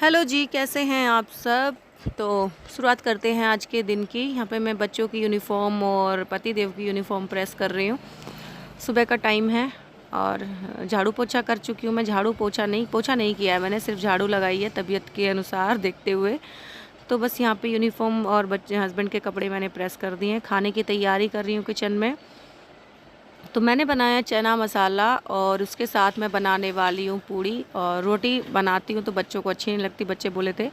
Hello जी, कैसे हैं आप सब। तो शुरुआत करते हैं आज के दिन की। यहाँ पे मैं बच्चों की यूनिफ़ॉर्म और पति देव की यूनिफ़ॉर्म प्रेस कर रही हूँ। सुबह का टाइम है और झाड़ू पोछा कर चुकी हूँ। मैं झाड़ू पोछा नहीं किया है मैंने, सिर्फ झाड़ू लगाई है तबीयत के अनुसार देखते हुए। तो बस यहाँ पे यूनिफ़ॉर्म और बच्चे हस्बैंड के कपड़े मैंने प्रेस कर दिए हैं। खाने की तैयारी कर रही हूँ किचन में। तो मैंने बनाया चना मसाला और उसके साथ मैं बनाने वाली हूँ पूड़ी और रोटी बनाती हूँ तो बच्चों को अच्छी नहीं लगती। बच्चे बोले थे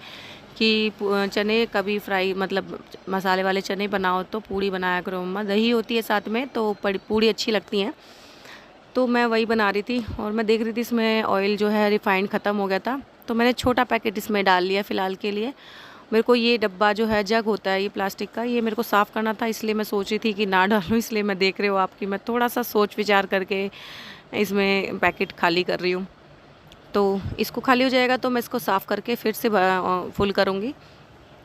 कि चने कभी फ्राई मतलब मसाले वाले चने बनाओ तो पूड़ी बनाया करो मम्मा, दही होती है साथ में तो पूड़ी अच्छी लगती हैं। तो मैं वही बना रही थी और मैं देख रही थी इसमें ऑयल जो है रिफाइंड ख़त्म हो गया था, तो मैंने छोटा पैकेट इसमें डाल लिया फ़िलहाल के लिए। मेरे को ये डब्बा जो है जग होता है ये प्लास्टिक का, ये मेरे को साफ़ करना था, इसलिए मैं सोच रही थी कि ना डालूँ, इसलिए मैं देख रहे हो आपकी मैं थोड़ा सा सोच विचार करके इसमें पैकेट खाली कर रही हूँ। तो इसको खाली हो जाएगा तो मैं इसको साफ़ करके फिर से फुल करूँगी।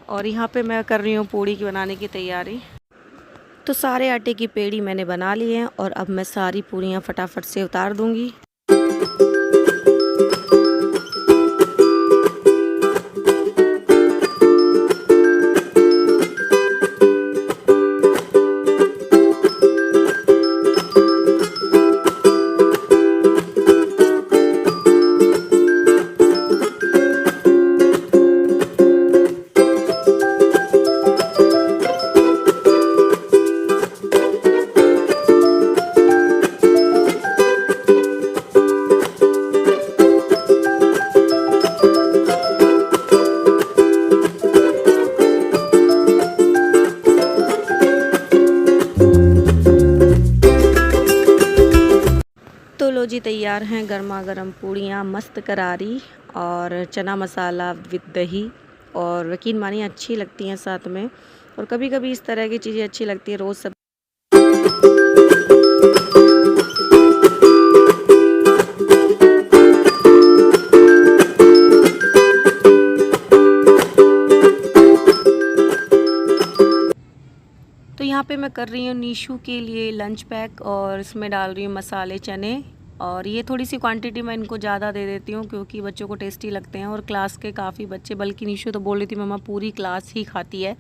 और यहाँ पे मैं कर रही हूँ पूड़ी की बनाने की तैयारी। तो सारे आटे की पेड़ी मैंने बना ली है और अब मैं सारी पूड़ियाँ फटाफट से उतार दूँगी। तो लो जी, तैयार हैं गर्मा गर्म पूड़ियाँ मस्त करारी और चना मसाला विद दही, और यकीन मानिए अच्छी लगती हैं साथ में। और कभी कभी इस तरह की चीज़ें अच्छी लगती है, रोज़ सब। तो यहाँ पे मैं कर रही हूँ नीशू के लिए लंच पैक और इसमें डाल रही हूँ मसाले चने। और ये थोड़ी सी क्वांटिटी मैं इनको ज़्यादा दे देती हूँ क्योंकि बच्चों को टेस्टी लगते हैं और क्लास के काफ़ी बच्चे, बल्कि नीशू तो बोल रही थी मम्मा पूरी क्लास ही खाती है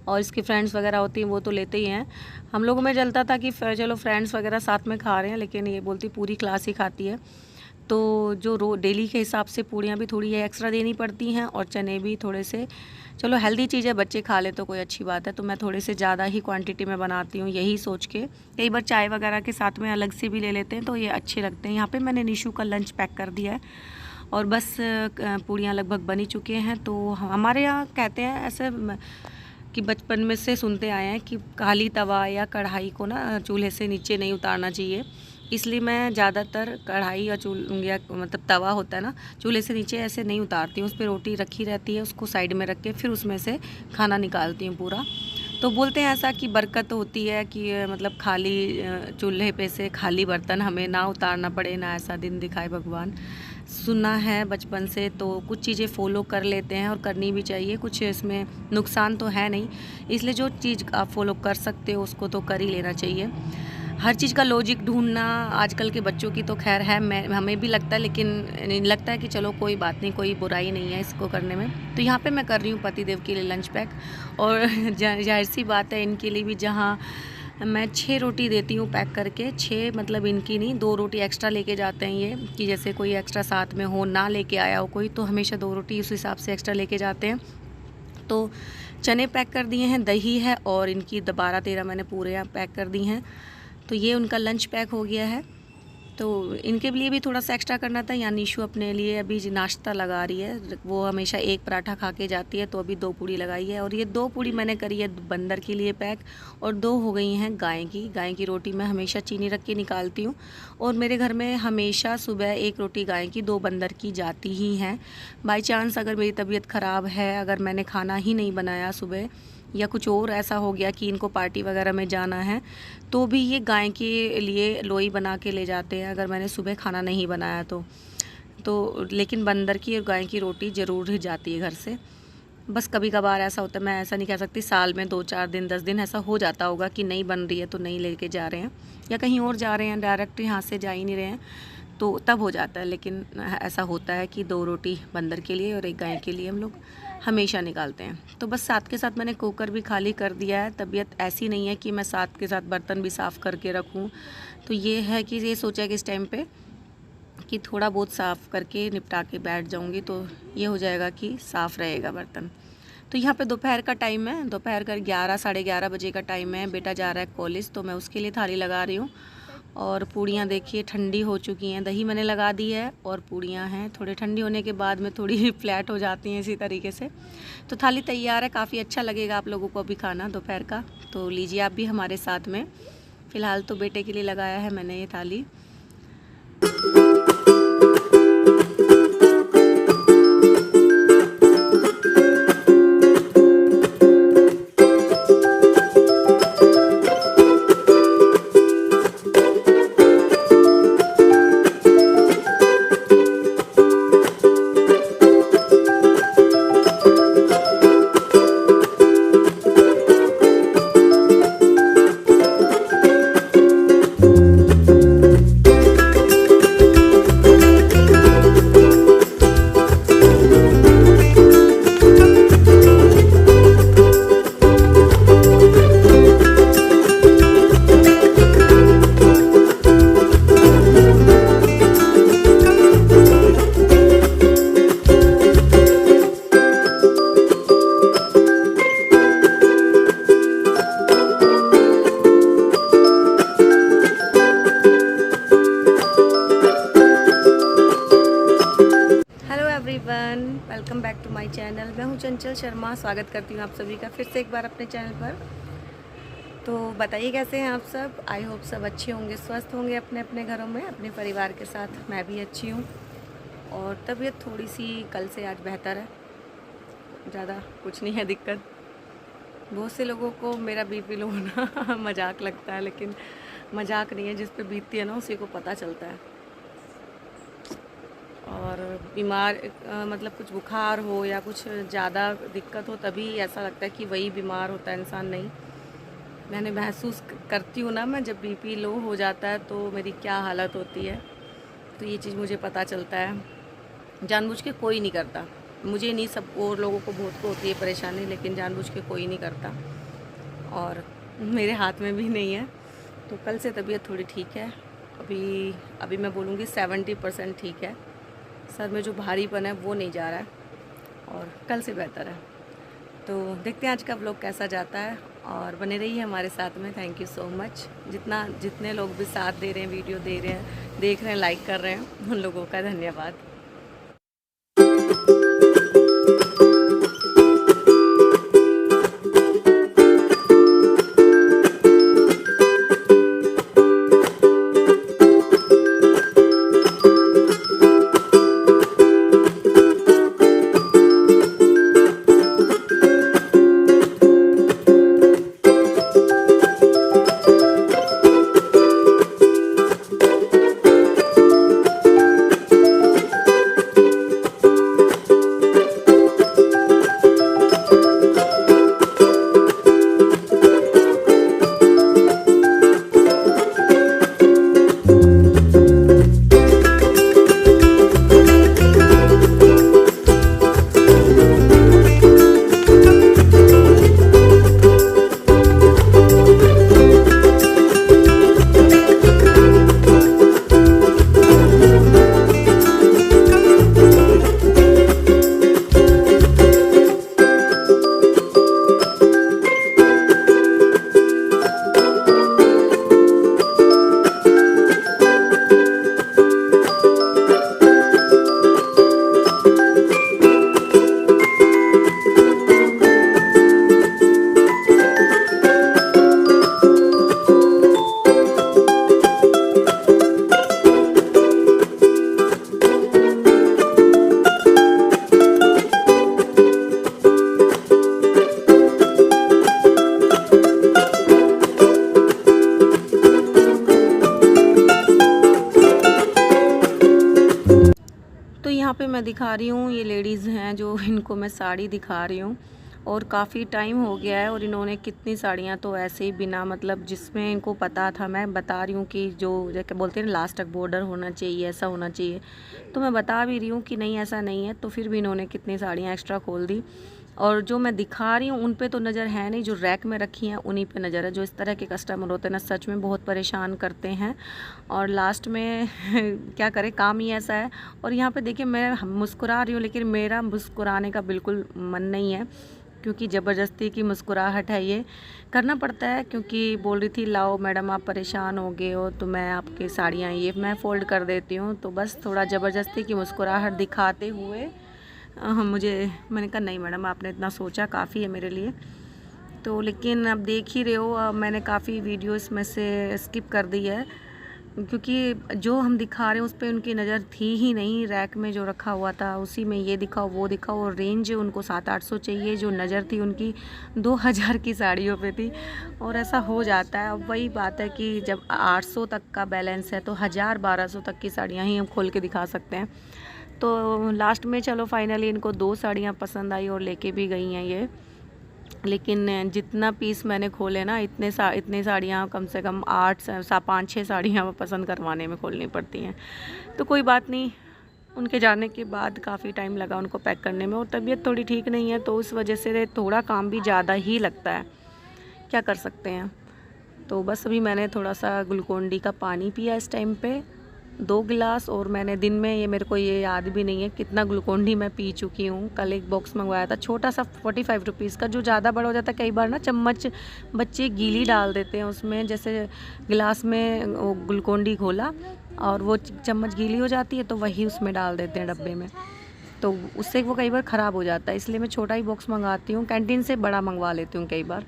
और इसकी फ्रेंड्स वगैरह होती हैं वो तो लेते ही हैं। हम लोगों में जलता था कि चलो फ्रेंड्स वगैरह साथ में खा रहे हैं, लेकिन ये बोलती पूरी क्लास ही खाती है। तो जो डेली के हिसाब से पूड़ियाँ भी थोड़ी एक्स्ट्रा देनी पड़ती हैं और चने भी थोड़े से, चलो हेल्दी चीज़ है बच्चे खा ले तो कोई अच्छी बात है, तो मैं थोड़े से ज़्यादा ही क्वांटिटी में बनाती हूँ यही सोच के। कई बार चाय वगैरह के साथ में अलग से भी ले लेते हैं तो ये अच्छे लगते हैं। यहाँ पे मैंने निशु का लंच पैक कर दिया है और बस पूड़ियाँ लगभग बनी चुके हैं। तो हमारे यहाँ कहते हैं ऐसे कि बचपन में से सुनते आए हैं कि काली तवा या कढ़ाई को ना चूल्हे से नीचे नहीं उतारना चाहिए, इसलिए मैं ज़्यादातर कढ़ाई या या मतलब तवा होता है ना, चूल्हे से नीचे ऐसे नहीं उतारती हूँ। उस पर रोटी रखी रहती है, उसको साइड में रख के फिर उसमें से खाना निकालती हूँ पूरा। तो बोलते हैं ऐसा कि बरकत होती है कि मतलब खाली चूल्हे पे से खाली बर्तन हमें ना उतारना पड़े, ना ऐसा दिन दिखाए भगवान। सुना है बचपन से, तो कुछ चीज़ें फॉलो कर लेते हैं और करनी भी चाहिए, कुछ इसमें नुकसान तो है नहीं, इसलिए जो चीज़ आप फॉलो कर सकते हो उसको तो कर ही लेना चाहिए। हर चीज़ का लॉजिक ढूंढना आजकल के बच्चों की तो खैर है, हमें भी लगता है, लेकिन लगता है कि चलो कोई बात नहीं, कोई बुराई नहीं है इसको करने में। तो यहाँ पे मैं कर रही हूँ पतिदेव के लिए लंच पैक और जाहिर सी बात है इनके लिए भी, जहाँ मैं 6 रोटी देती हूँ पैक करके, 6 मतलब इनकी नहीं, 2 रोटी एक्स्ट्रा लेके जाते हैं ये, कि जैसे कोई एक्स्ट्रा साथ में हो, ना लेके आया हो कोई, तो हमेशा 2 रोटी उस हिसाब से एक्स्ट्रा लेके जाते हैं। तो चने पैक कर दिए हैं, दही है और इनकी 12-13 मैंने पूरे यहाँ पैक कर दी हैं। तो ये उनका लंच पैक हो गया है। तो इनके लिए भी थोड़ा सा एक्स्ट्रा करना था। या निशु अपने लिए अभी नाश्ता लगा रही है, वो हमेशा एक पराठा खा के जाती है, तो अभी 2 पूड़ी लगाई है। और ये 2 पूड़ी मैंने करी है बंदर के लिए पैक और 2 हो गई हैं गाय की रोटी मैं हमेशा चीनी रख के निकालती हूँ। और मेरे घर में हमेशा सुबह 1 रोटी गाय की, 2 बंदर की जाती ही हैं। बाई चांस अगर मेरी तबीयत ख़राब है, अगर मैंने खाना ही नहीं बनाया सुबह, या कुछ और ऐसा हो गया कि इनको पार्टी वगैरह में जाना है, तो भी ये गाय के लिए लोई बना के ले जाते हैं अगर मैंने सुबह खाना नहीं बनाया तो लेकिन बंदर की और गाय की रोटी ज़रूर ही जाती है घर से। बस कभी कभार ऐसा होता है, मैं ऐसा नहीं कह सकती साल में 2-4 दिन 10 दिन ऐसा हो जाता होगा कि नहीं बन रही है तो नहीं लेके जा रहे हैं, या कहीं और जा रहे हैं, डायरेक्ट यहाँ से जा ही नहीं रहे हैं, तो तब हो जाता है। लेकिन ऐसा होता है कि 2 रोटी बंदर के लिए और 1 गाय के लिए हम लोग हमेशा निकालते हैं। तो बस साथ के साथ मैंने कुकर भी खाली कर दिया है। तबीयत ऐसी नहीं है कि मैं साथ के साथ बर्तन भी साफ़ करके रखूं। तो ये है कि ये सोचा कि इस टाइम पे कि थोड़ा बहुत साफ़ करके निपटा के बैठ जाऊंगी, तो ये हो जाएगा कि साफ़ रहेगा बर्तन। तो यहाँ पे दोपहर का टाइम है, दोपहर का 11 साढ़े 11 बजे का टाइम है। बेटा जा रहा है कॉलेज, तो मैं उसके लिए थाली लगा रही हूँ। और पूड़ियाँ देखिए ठंडी हो चुकी हैं, दही मैंने लगा दी है और पूड़ियाँ हैं। थोड़े ठंडी होने के बाद में थोड़ी फ्लैट हो जाती हैं इसी तरीके से। तो थाली तैयार है, काफ़ी अच्छा लगेगा आप लोगों को भी खाना दोपहर का। तो लीजिए आप भी हमारे साथ में। फ़िलहाल तो बेटे के लिए लगाया है मैंने ये थाली। Welcome back to my channel. मैं हूं चंचल शर्मा, स्वागत करती हूं आप सभी का फिर से एक बार अपने चैनल पर। तो बताइए कैसे हैं आप सब। आई होप सब अच्छे होंगे, स्वस्थ होंगे अपने अपने घरों में, अपने परिवार के साथ। मैं भी अच्छी हूं और तबीयत थोड़ी सी कल से आज बेहतर है, ज़्यादा कुछ नहीं है दिक्कत। बहुत से लोगों को मेरा बीपी लो होना मजाक लगता है, लेकिन मजाक नहीं है, जिस पे बीतती है ना उसी को पता चलता है। और बीमार मतलब कुछ बुखार हो या कुछ ज़्यादा दिक्कत हो तभी ऐसा लगता है कि वही बीमार होता है इंसान। नहीं, मैंने महसूस करती हूँ ना मैं, जब बीपी लो हो जाता है तो मेरी क्या हालत होती है। तो ये चीज़ मुझे पता चलता है। जानबूझ के कोई नहीं करता, मुझे नहीं, सब और लोगों को बहुत को होती है परेशानी, लेकिन जानबूझ के कोई नहीं करता और मेरे हाथ में भी नहीं है। तो कल से तबीयत थोड़ी ठीक है, अभी मैं बोलूँगी 70% ठीक है। सर में जो भारीपन है वो नहीं जा रहा है और कल से बेहतर है। तो देखते हैं आज का व्लॉग कैसा जाता है और बने रहिए हमारे साथ में। Thank you so much. जितने लोग भी साथ दे रहे हैं, वीडियो दे रहे हैं, देख रहे हैं, लाइक कर रहे हैं, उन लोगों का धन्यवाद। तो यहाँ पे मैं दिखा रही हूँ, ये लेडीज़ हैं जो इनको मैं साड़ी दिखा रही हूँ और काफ़ी टाइम हो गया है और इन्होंने कितनी साड़ियाँ तो ऐसे ही बिना मतलब जिसमें इनको पता था, मैं बता रही हूँ कि जो क्या बोलते हैं लास्ट तक बॉर्डर होना चाहिए, ऐसा होना चाहिए, तो मैं बता भी रही हूँ कि नहीं ऐसा नहीं है, तो फिर भी इन्होंने कितनी साड़ियाँ एक्स्ट्रा खोल दी। और जो मैं दिखा रही हूँ उन पे तो नज़र है नहीं, जो रैक में रखी हैं उन्हीं पे नज़र है। जो इस तरह के कस्टमर होते हैं ना, सच में बहुत परेशान करते हैं और लास्ट में क्या करें, काम ही ऐसा है। और यहाँ पे देखिए मैं मुस्कुरा रही हूँ, लेकिन मेरा मुस्कुराने का बिल्कुल मन नहीं है, क्योंकि ज़बरदस्ती की मुस्कुराहट है, ये करना पड़ता है। क्योंकि बोल रही थी लाओ मैडम आप परेशान हो गए हो तो मैं आपके साड़ियाँ ये मैं फ़ोल्ड कर देती हूँ, तो बस थोड़ा ज़बरदस्ती की मुस्कुराहट दिखाते हुए मैंने कहा नहीं मैडम आपने इतना सोचा काफ़ी है मेरे लिए। तो लेकिन अब देख ही रहे हो, मैंने काफ़ी वीडियो इसमें से स्किप कर दी है, क्योंकि जो हम दिखा रहे हैं उस पर उनकी नज़र थी ही नहीं। रैक में जो रखा हुआ था उसी में ये दिखाओ वो दिखाओ, और रेंज उनको 700-800 चाहिए, जो नज़र थी उनकी 2000 की साड़ियों पे थी। और ऐसा हो जाता है। अब वही बात है कि जब 800 तक का बैलेंस है तो 1000-1200 तक की साड़ियाँ ही हम खोल के दिखा सकते हैं। तो लास्ट में चलो फाइनली इनको 2 साड़ियाँ पसंद आई और लेके भी गई हैं ये। लेकिन जितना पीस मैंने खोले ना, इतने साड़ियाँ कम से कम 5-6 साड़ियाँ पसंद करवाने में खोलनी पड़ती हैं। तो कोई बात नहीं, उनके जाने के बाद काफ़ी टाइम लगा उनको पैक करने में, और तबीयत थोड़ी ठीक नहीं है तो उस वजह से थोड़ा काम भी ज़्यादा ही लगता है, क्या कर सकते हैं। तो बस अभी मैंने थोड़ा सा ग्लूकोन डी का पानी पिया इस टाइम पे 2 गिलास, और मैंने दिन में ये मेरे को ये याद भी नहीं है कितना ग्लूकोन डी मैं पी चुकी हूँ। कल एक बॉक्स मंगवाया था छोटा सा 45 रुपीज़ का, जो ज़्यादा बड़ा हो जाता है। कई बार ना चम्मच बच्चे गीली डाल देते हैं उसमें, जैसे गिलास में ग्लूकोन डी घोला और वो चम्मच गीली हो जाती है तो वही उसमें डाल देते हैं डब्बे में, तो उससे वो कई बार ख़राब हो जाता है। इसलिए मैं छोटा ही बॉक्स मंगाती हूँ, कैंटीन से बड़ा मंगवा लेती हूँ कई बार।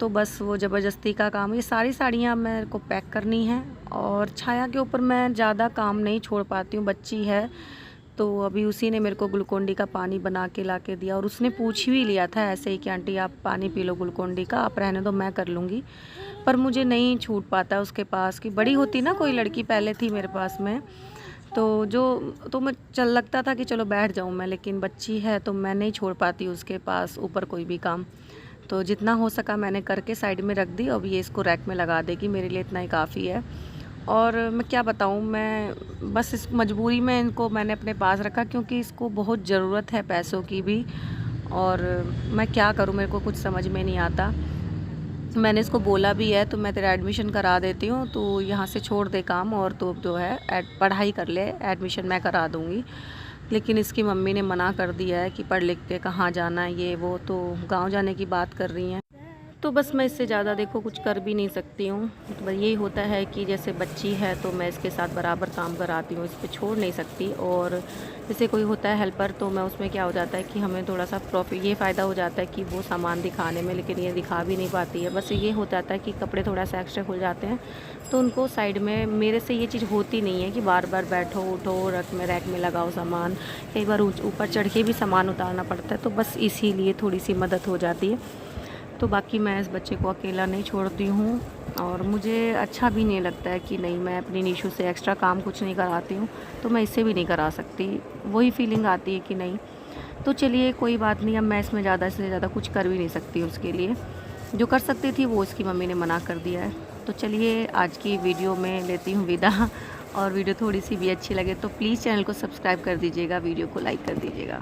तो बस वो ज़बरदस्ती का काम, ये सारी साड़ियाँ मेरे को पैक करनी है। और छाया के ऊपर मैं ज़्यादा काम नहीं छोड़ पाती हूँ, बच्ची है तो अभी उसी ने मेरे को ग्लूकोन डी का पानी बना के ला के दिया, और उसने पूछ भी लिया था ऐसे ही कि आंटी आप पानी पी लो ग्लूकोन डी का, आप रहने दो मैं कर लूँगी। पर मुझे नहीं छूट पाता उसके पास, कि बड़ी होती ना कोई लड़की पहले थी मेरे पास में, तो मैं चल लगता था कि चलो बैठ जाऊँ मैं, लेकिन बच्ची है तो मैं नहीं छोड़ पाती उसके पास ऊपर कोई भी काम। तो जितना हो सका मैंने करके साइड में रख दी। अब ये इसको रैक में लगा देगी, मेरे लिए इतना ही काफ़ी है। और मैं क्या बताऊँ, मैं बस इस मजबूरी में इनको मैंने अपने पास रखा, क्योंकि इसको बहुत ज़रूरत है पैसों की भी, और मैं क्या करूँ मेरे को कुछ समझ में नहीं आता। मैंने इसको बोला भी है तो मैं तेरा एडमिशन करा देती हूँ, तो यहाँ से छोड़ दे काम और तो जो है पढ़ाई कर ले, एडमिशन मैं करा दूँगी। लेकिन इसकी मम्मी ने मना कर दिया है कि पढ़ लिख के कहाँ जाना है, ये वो, तो गांव जाने की बात कर रही हैं। तो बस मैं इससे ज़्यादा देखो कुछ कर भी नहीं सकती हूँ। तो बस यही होता है कि जैसे बच्ची है तो मैं इसके साथ बराबर काम कराती हूँ, इस पर छोड़ नहीं सकती। और जैसे कोई होता है हेल्पर तो मैं उसमें क्या हो जाता है कि हमें थोड़ा सा प्रॉफिट, ये फ़ायदा हो जाता है कि वो सामान दिखाने में, लेकिन ये दिखा भी नहीं पाती है। बस ये हो जाता है कि कपड़े थोड़ा सा एक्स्ट्रा खुल जाते हैं तो उनको साइड में, मेरे से ये चीज़ होती नहीं है कि बार बार बैठो उठो रैक में लगाओ सामान, कई बार ऊपर चढ़ के भी सामान उतारना पड़ता है, तो बस इसीलिए थोड़ी सी मदद हो जाती है। तो बाकी मैं इस बच्चे को अकेला नहीं छोड़ती हूँ, और मुझे अच्छा भी नहीं लगता है कि नहीं मैं अपनी निशु से एक्स्ट्रा काम कुछ नहीं कराती हूँ, तो मैं इससे भी नहीं करा सकती, वही फीलिंग आती है कि नहीं। तो चलिए कोई बात नहीं, अब मैं इसमें ज़्यादा से ज़्यादा कुछ कर भी नहीं सकती उसके लिए, जो कर सकती थी वो इसकी मम्मी ने मना कर दिया है। तो चलिए आज की वीडियो में लेती हूँ विदा, और वीडियो थोड़ी सी भी अच्छी लगे तो प्लीज़ चैनल को सब्सक्राइब कर दीजिएगा, वीडियो को लाइक कर दीजिएगा।